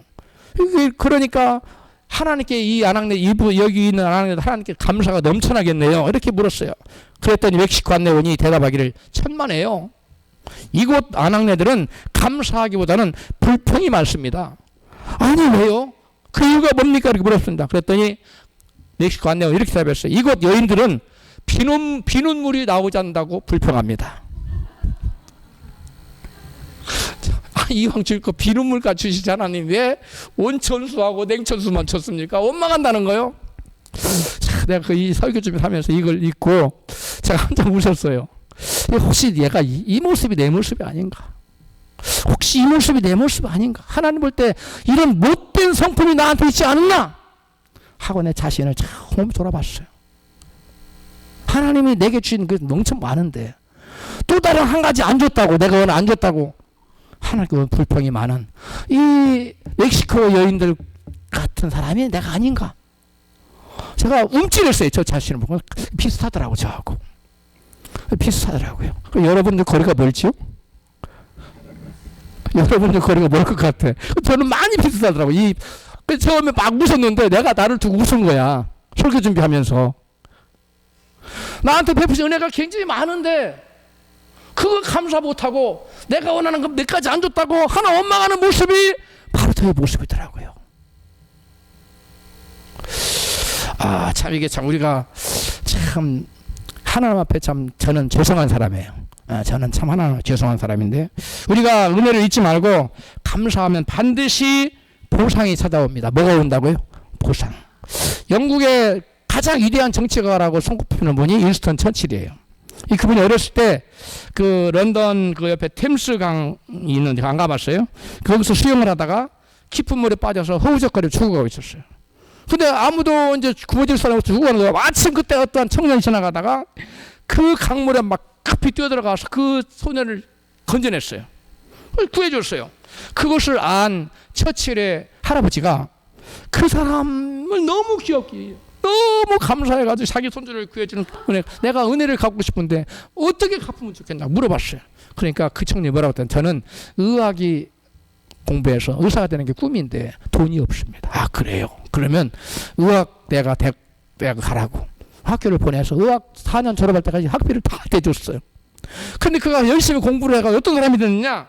그러니까 하나님께 여기 있는 아낙네 하나님께 감사가 넘쳐나겠네요. 이렇게 물었어요. 그랬더니 멕시코 안내원이 대답하기를 천만에요. 이곳 아낙네들은 감사하기보다는 불평이 많습니다. 아니 왜요? 그 이유가 뭡니까? 이렇게 물었습니다. 그랬더니 멕시코 안내원이 이렇게 대답했어요. 이곳 여인들은 비눗물이 나오지 않는다고 불평합니다. 이왕 줄 거 비눗물까지 주시지 않았니 왜 온천수하고 냉천수만 줬습니까? 원망한다는 거요. 자, 내가 이 설교 좀 하면서 이걸 읽고 제가 한참 웃었어요. 혹시 얘가 이 모습이 내 모습이 아닌가? 혹시 이 모습이 내 모습이 아닌가? 하나님 볼 때 이런 못된 성품이 나한테 있지 않나? 하고 내 자신을 처음 돌아봤어요. 하나님이 내게 주신 그 넘쳐 많은데 또 다른 한 가지 안 줬다고, 내가 오늘 안 줬다고 하나님께 불평이 많은 이 멕시코 여인들 같은 사람이 내가 아닌가? 제가 움찔했어요. 저 자신을 보고. 비슷하더라고 저하고. 비슷하더라고요. 여러분들 거리가 멀지요? 여러분들 거리가 멀 것 같아. 저는 많이 비슷하더라고. 처음에 막 웃었는데 내가 나를 두고 웃은 거야. 설교 준비하면서. 나한테 베푸신 은혜가 굉장히 많은데 그거 감사 못하고 내가 원하는 거 내까지 안 줬다고 하나 원망하는 모습이 바로 저의 모습이더라고요. 참 이게 참 우리가 참 하나님 앞에 참 저는 죄송한 사람이에요. 저는 참 하나님 죄송한 사람인데, 우리가 은혜를 잊지 말고 감사하면 반드시 보상이 찾아옵니다. 뭐가 온다고요? 보상. 영국의 가장 위대한 정치가라고 손꼽히는 분이 윈스턴 처칠이에요. 그분이 어렸을 때 그 런던 그 옆에 템스강이 있는데 안 가봤어요? 거기서 수영을 하다가 깊은 물에 빠져서 허우적거리고 죽어가고 있었어요. 근데 아무도 이제 구워질 사람 없이 죽어가는 거야. 마침 그때 어떠한 청년이 지나가다가 그 강물에 막 급히 뛰어들어가서 그 소년을 건져냈어요. 구해줬어요. 그것을 안 처칠의 할아버지가 그 사람을 너무 귀엽게, 너무 감사해가지고 자기 손주를 구해주는 은혜, 내가 은혜를 갚고 싶은데 어떻게 갚으면 좋겠나 물어봤어요. 그러니까 그 청년이 뭐라고 했더니 저는 의학이 공부해서 의사가 되는 게 꿈인데 돈이 없습니다. 그래요? 그러면 의학대가 대학 가라고 학교를 보내서 의학 4년 졸업할 때까지 학비를 다 대줬어요. 근데 그가 열심히 공부를 해가 어떤 사람이 됐느냐?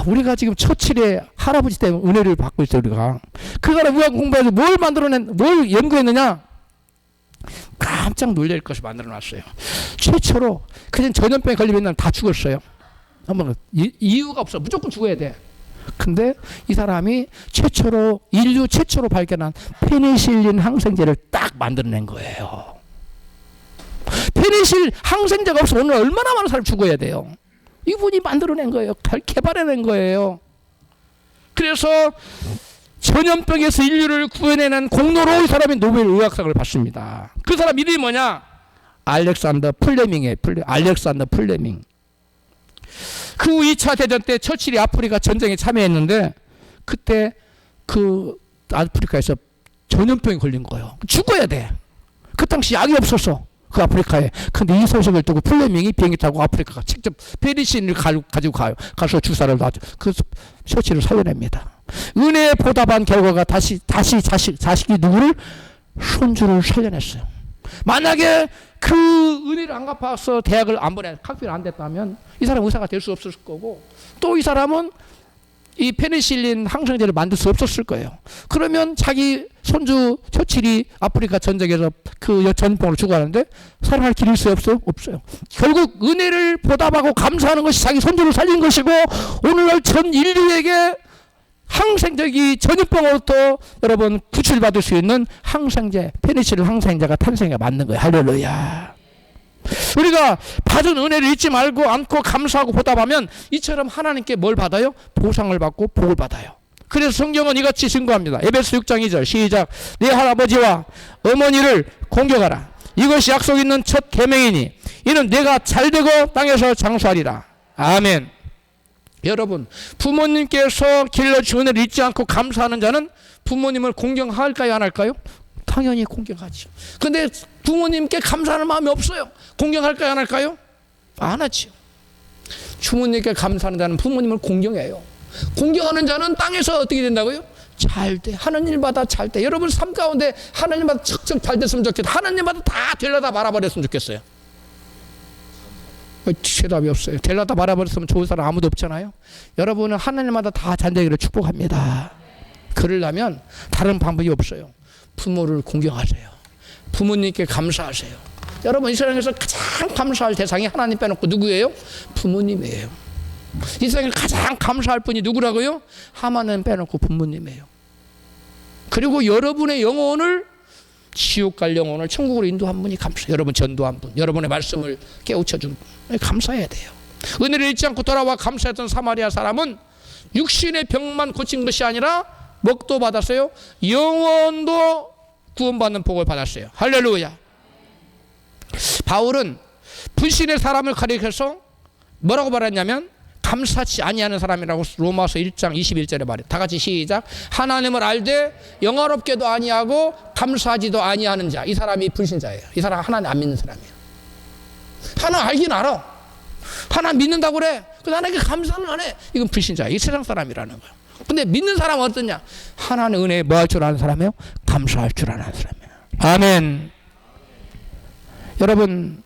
우리가 지금 처칠의 할아버지 때문에 은혜를 받고 있어요. 우리가 그 사람 의학 공부해서 뭘 연구했느냐? 깜짝 놀랄 것을 만들어놨어요. 최초로 그냥 전염병에 걸리면 다 죽었어요. 이유가 없어. 무조건 죽어야 돼. 근데 이 사람이 인류 최초로 발견한 페니실린 항생제를 딱 만들어낸 거예요. 페니실 항생제가 없으면 오늘 얼마나 많은 사람이 죽어야 돼요. 이분이 만들어낸 거예요. 개발해낸 거예요. 그래서 전염병에서 인류를 구해내는 공로로 이 사람이 노벨 의학상을 받습니다. 그 사람 이름이 뭐냐? 알렉산더 플레밍이에요. 알렉산더 플레밍. 그 2차 대전 때 처칠이 아프리카 전쟁에 참여했는데 그때 그 아프리카에서 전염병이 걸린 거예요. 죽어야 돼. 그 당시 약이 없었어. 그 아프리카에. 근데 이 소식을 듣고 플레밍이 비행기 타고 아프리카가 직접 페니실린을 가지고 가요. 가서 주사를 놔줘. 그 처칠을 살려냅니다. 은혜에 보답한 결과가 다시 자식이 누구를? 손주를 살려냈어요. 만약에 그 은혜를 안 갚아서 대학을 안 보내, 학비를 안 됐다면 이 사람 의사가 될 수 없었을 거고, 또 이 사람은 이 페니실린 항생제를 만들 수 없었을 거예요. 그러면 자기 손주 처칠이 아프리카 전쟁에서 그 전염병으로 죽어가는데 살아날 길일 수 없어요? 없어요. 결국 은혜를 보답하고 감사하는 것이 자기 손주를 살린 것이고, 오늘날 전 인류에게 항생제기 전염병으로부터 여러분 구출받을 수 있는 항생제, 페니실린 항생제가 탄생에 맞는 거예요. 할렐루야. 우리가 받은 은혜를 잊지 말고 않고 감사하고 보답하면 이처럼 하나님께 뭘 받아요? 보상을 받고 복을 받아요. 그래서 성경은 이같이 증거합니다. 에베소 6장 2절 시작. 네 할아버지와 어머니를 공경하라. 이것이 약속 있는 첫 계명이니 이는 내가 잘되고 땅에서 장수하리라. 아멘. 여러분, 부모님께서 길러준 은혜를 잊지 않고 감사하는 자는 부모님을 공경할까요, 안 할까요? 당연히 공경하죠. 근데 부모님께 감사하는 마음이 없어요. 공경할까요, 안 할까요? 안 하죠. 부모님께 감사하는 자는 부모님을 공경해요. 공경하는 자는 땅에서 어떻게 된다고요? 잘 돼. 하는 일마다 잘 돼. 여러분 삶 가운데 하는 일마다 척척 잘 됐으면 좋겠다. 하는 일마다 다 되려다 말아버렸으면 좋겠어요. 대답이 없어요. 되려다 말아버렸으면 좋은 사람 아무도 없잖아요. 여러분은 하는 일마다 다 잘 되기를 축복합니다. 그러려면 다른 방법이 없어요. 부모를 공경하세요. 부모님께 감사하세요. 여러분 이 세상에서 가장 감사할 대상이 하나님 빼놓고 누구예요? 부모님이에요. 이 세상에 가장 감사할 분이 누구라고요? 하나님 빼놓고 부모님이에요. 그리고 여러분의 영혼을 지옥 갈 영혼을 천국으로 인도한 분이 감사해요. 여러분 전도한 분, 여러분의 말씀을 깨우쳐준 분, 감사해야 돼요. 은혜를 잊지 않고 돌아와 감사했던 사마리아 사람은 육신의 병만 고친 것이 아니라 먹도 받았어요. 영혼도 구원받는 복을 받았어요. 할렐루야. 바울은 불신의 사람을 가리켜서 뭐라고 말했냐면 감사치 아니하는 사람이라고 로마서 1장 21절에 말해요. 다 같이 시작. 하나님을 알되 영화롭게도 아니하고 감사하지도 아니하는 자. 이 사람이 불신자예요. 이 사람 하나님 안 믿는 사람이에요. 하나님 알긴 알아. 하나님 믿는다고 그래. 그래서 하나님께 감사는 안 해. 이건 불신자예요. 이 세상 사람이라는 거예요. 근데 믿는 사람은 어떠냐? 하나님 은혜에 뭐 할 줄 아는 사람이에요? 감사할 줄 아는 사람이에요. 아멘. 여러분,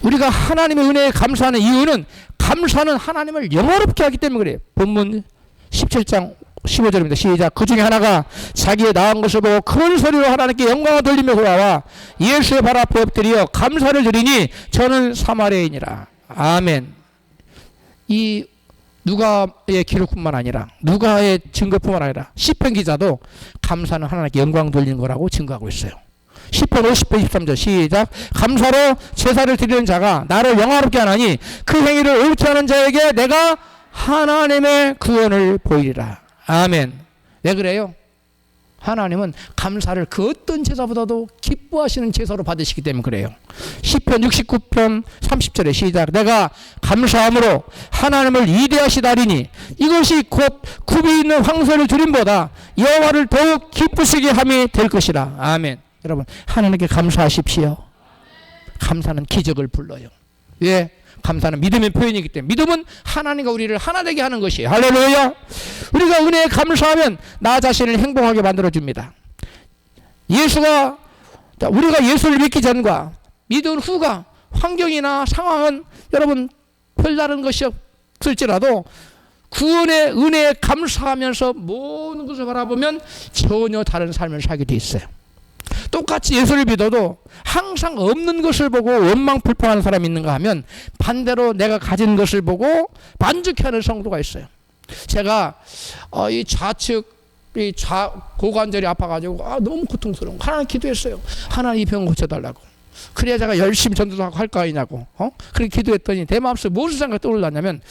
우리가 하나님의 은혜에 감사하는 이유는 감사는 하나님을 영화롭게 하기 때문에 그래요. 본문 17장 15절입니다. 시작. 그 중에 하나가 자기의 나은 것을 보고 큰 소리로 하나님께 영광을 돌리며 돌아와 예수의 발 앞에 엎드려 감사를 드리니 저는 사마리아인이라. 아멘. 이 누가의 기록뿐만 아니라 누가의 증거뿐만 아니라 시편 기자도 감사는 하나님께 영광 돌리는 거라고 증거하고 있어요. 시편 50편 23절 시작. 감사로 제사를 드리는 자가 나를 영화롭게 하나니 그 행위를 옳지 않은 자에게 내가 하나님의 구원을 보이리라. 아멘. 왜 그래요? 하나님은 감사를 그 어떤 제사보다도 기뻐하시는 제사로 받으시기 때문에 그래요. 시편 69편 30절에 시작. 내가 감사함으로 하나님을 위대하시다리니 이것이 곧 굽이 있는 황소를 드림보다 여호와를 더욱 기쁘시게 함이 될 것이라. 아멘. 여러분 하나님께 감사하십시오. 감사는 기적을 불러요. 왜? 감사는 믿음의 표현이기 때문에 믿음은 하나님과 우리를 하나 되게 하는 것이에요. 할렐루야. 우리가 은혜에 감사하면 나 자신을 행복하게 만들어줍니다. 우리가 예수를 믿기 전과 믿은 후가 환경이나 상황은 여러분 별다른 것이 없을지라도 구원의 은혜에 감사하면서 모든 것을 바라보면 전혀 다른 삶을 살게 돼 있어요. 똑같이 예수를 믿어도 항상 없는 것을 보고 원망 불평하는 사람이 있는가 하면 반대로 내가 가진 것을 보고 만족해하는 성도가 있어요. 제가 이 좌측 고관절이 아파가지고 너무 고통스러운 거 하나님 기도했어요. 하나님 이 병 고쳐달라고. 그래야 제가 열심히 전도도 하고 할 거 아니냐고. 그렇게 기도했더니 내 마음속에 무슨 생각이 떠올랐냐면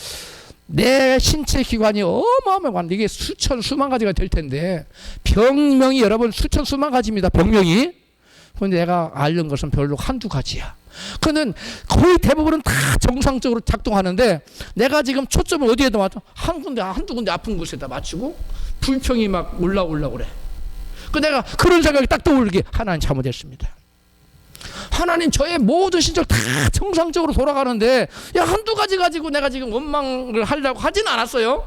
내 신체 기관이 어마어마한데 이게 수천 수만 가지가 될 텐데 병명이 여러분 수천 수만 가지입니다. 병명이. 근데 내가 알는 것은 별로 한두 가지야. 그는 거의 대부분은 다 정상적으로 작동하는데 내가 지금 초점을 어디에다 맞춰? 한두 군데 아픈 곳에다 맞추고 불평이 막 올라오려고 그래. 그 내가 그런 생각이 딱 떠오르게 하나님 잘못했습니다. 하나님 저의 모든 신적 다 정상적으로 돌아가는데 야 한두 가지 가지고 내가 지금 원망을 하려고 하진 않았어요.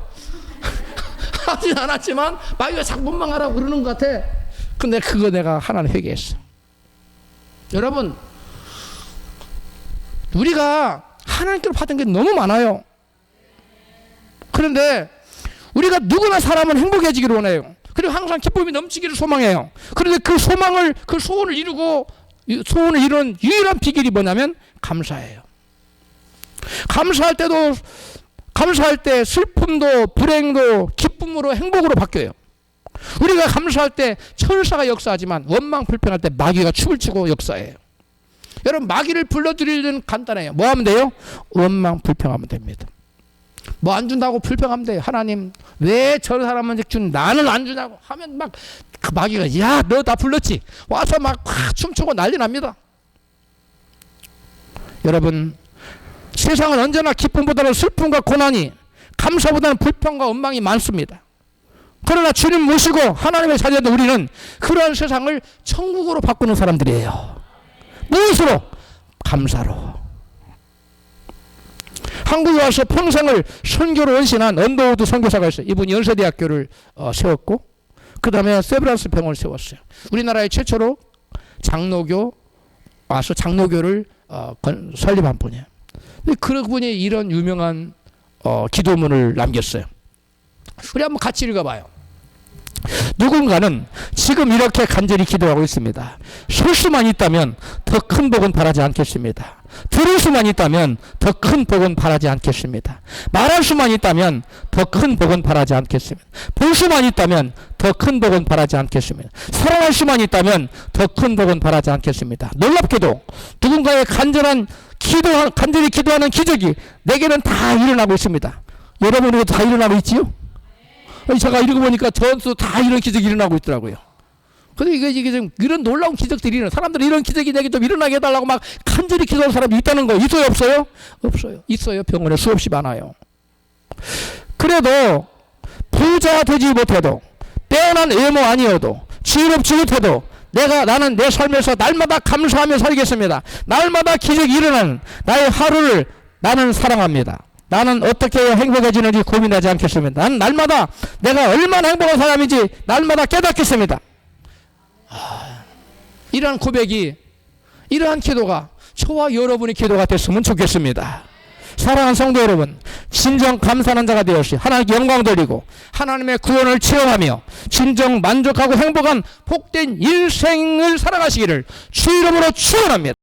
하진 않았지만 마귀가 자꾸 원망하라고 그러는 것 같아. 근데 그거 내가 하나님 회개했어. 여러분 우리가 하나님께로 받은 게 너무 많아요. 그런데 우리가 누구나 사람은 행복해지기를 원해요. 그리고 항상 기쁨이 넘치기를 소망해요. 그런데 그 소망을 그 소원을 이루는 유일한 비결이 뭐냐면 감사예요. 감사할 때 슬픔도 불행도 기쁨으로 행복으로 바뀌어요. 우리가 감사할 때 천사가 역사하지만 원망 불평할 때 마귀가 춤을 추고 역사해요. 여러분 마귀를 불러들이는 간단해요. 뭐 하면 돼요? 원망 불평하면 됩니다. 뭐 안 준다고 불평하면 돼요. 하나님 왜 저 사람은 준 나는 안 주냐고 하면 막 그 마귀가 야 너 다 불렀지 와서 막 춤추고 난리 납니다. 여러분 세상은 언제나 기쁨보다는 슬픔과 고난이 감사보다는 불평과 원망이 많습니다. 그러나 주님 모시고 하나님의 자녀들 우리는 그러한 세상을 천국으로 바꾸는 사람들이에요. 무엇으로? 감사로. 한국에 와서 평생을 선교로 헌신한 언더우드 선교사가 있어요. 이분이 연세대학교를 세웠고 그 다음에 세브란스 병원을 세웠어요. 우리나라의 최초로 장로교 와서 장로교를 설립한 분이에요. 근데 그분이 이런 유명한 기도문을 남겼어요. 우리 한번 같이 읽어봐요. 누군가는 지금 이렇게 간절히 기도하고 있습니다. 설 수만 있다면 더 큰 복은 바라지 않겠습니다. 들을 수만 있다면 더 큰 복은 바라지 않겠습니다. 말할 수만 있다면 더 큰 복은 바라지 않겠습니다. 볼 수만 있다면 더 큰 복은 바라지 않겠습니다. 사랑할 수만 있다면 더 큰 복은 바라지 않겠습니다. 놀랍게도 누군가의 간절히 기도하는 기적이 내게는 다 일어나고 있습니다. 여러분에게도 다 일어나고 있지요? 제가 읽어보니까 전수 다 이런 기적이 일어나고 있더라고요. 근데 이게 좀 이런 놀라운 기적들이 일어나. 사람들이 이런 기적이 내게 좀 일어나게 해달라고 막 간절히 기도하는 사람이 있다는 거 있어요 없어요? 없어요. 있어요. 병원에 수없이 많아요. 그래도 부자 되지 못해도 빼어난 외모 아니어도 지혜롭지 못해도 나는 내 삶에서 날마다 감사하며 살겠습니다. 날마다 기적이 일어나는 나의 하루를 나는 사랑합니다. 나는 어떻게 해야 행복해지는지 고민하지 않겠습니다. 나는 날마다 내가 얼마나 행복한 사람인지 날마다 깨닫겠습니다. 이러한 고백이 이러한 기도가 저와 여러분의 기도가 됐으면 좋겠습니다. 사랑하는 성도 여러분 진정 감사하는 자가 되었으니 하나님께 영광 돌리고 하나님의 구원을 체험하며 진정 만족하고 행복한 복된 일생을 살아가시기를 주 이름으로 축원합니다.